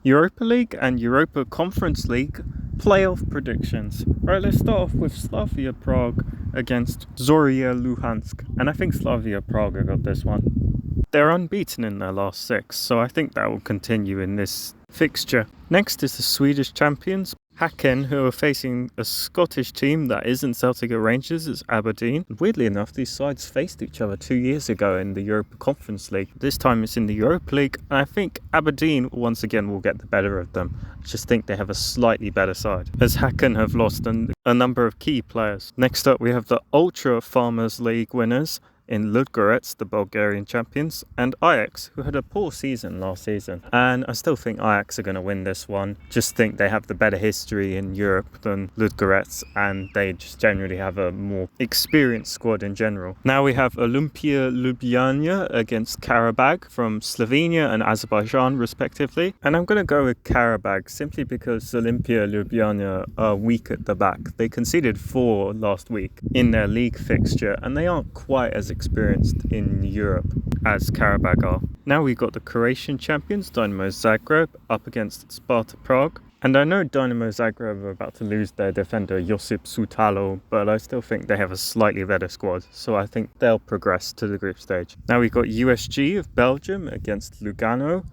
Europa League and Europa Conference League playoff predictions. Right, let's start off with Slavia Prague against Zorya Luhansk, and I think Slavia Prague got this one. They're unbeaten in their last 6, so I think that will continue in this fixture. Next is the Swedish champions, Häcken, who are facing a Scottish team that isn't Celtic or Rangers, it's Aberdeen. Weirdly enough, these sides faced each other 2 years ago in the Europa Conference League. This time it's in the Europa League, and I think Aberdeen once again will get the better of them. I just think they have a slightly better side, as Häcken have lost a number of key players. Next up we have the Ultra Farmers League winners in Ludogorets, the Bulgarian champions, and Ajax, who had a poor season last season. And I still think Ajax are going to win this one. Just think they have the better history in Europe than Ludogorets, and they just generally have a more experienced squad in general. Now we have Olympia Ljubljana against Karabag from Slovenia and Azerbaijan respectively. And I'm going to go with Karabag simply because Olympia Ljubljana are weak at the back. They conceded 4 last week in their league fixture, and they aren't quite as experienced in Europe as Karabag are. Now we've got the Croatian champions, Dynamo Zagreb, up against Sparta Prague. And I know Dynamo Zagreb are about to lose their defender Josip Sutalo, but I still think they have a slightly better squad, so I think they'll progress to the group stage. Now we've got USG of Belgium against Lugano,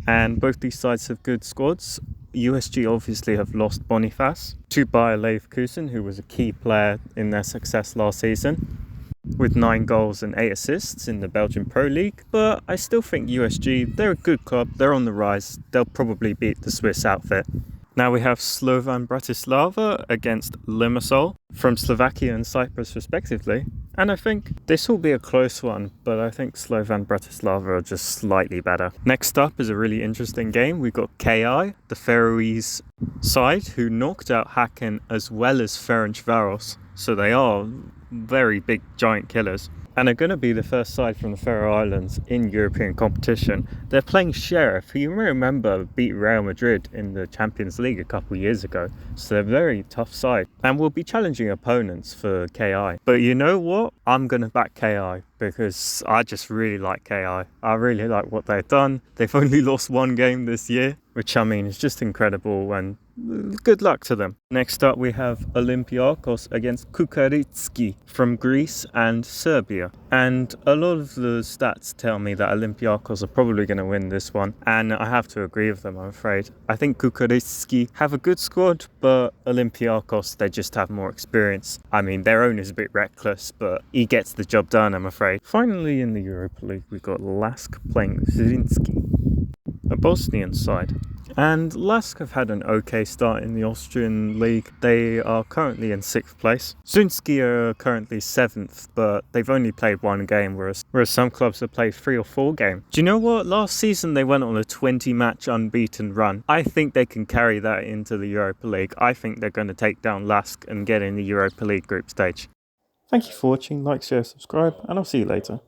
and both these sides have good squads. USG obviously have lost Boniface to Bayer Leverkusen, who was a key player in their success last season, with 9 goals and 8 assists in the Belgian Pro League. But I still think USG, they're a good club, they're on the rise, they'll probably beat the Swiss outfit. Now we have Slovan Bratislava against Limassol from Slovakia and Cyprus respectively. And I think this will be a close one, but I think Slovan Bratislava are just slightly better. Next up is a really interesting game. We've got KI, the Faroese side, who knocked out Häcken as well as Ferencváros. So they are very big giant killers, and are going to be the first side from the Faroe Islands in European competition. They're playing Sheriff, who you may remember beat Real Madrid in the Champions League a couple years ago, so they're a very tough side and will be challenging opponents for KI. But you know what? I'm going to back KI because I just really like KI. I really like what they've done. They've only lost 1 game this year, which I mean is just incredible, and good luck to them. Next up we have Olympiakos against Kukaritski from Greece and Serbia. And a lot of the stats tell me that Olympiakos are probably going to win this one, and I have to agree with them, I'm afraid. I think Kukaritski have a good squad, but Olympiakos, they just have more experience. I mean, their owner's a bit reckless, but he gets the job done, I'm afraid. Finally, in the Europa League, we've got Lask playing Zrinski, a Bosnian side. And Lask have had an okay start in the Austrian league. They are currently in 6th place. Zrinski are currently 7th, but they've only played 1 game, whereas some clubs have played 3 or 4 games. Do you know what? Last season they went on a 20-match unbeaten run. I think they can carry that into the Europa League. I think they're going to take down Lask and get in the Europa League group stage. Thank you for watching. Like, share, subscribe, and I'll see you later.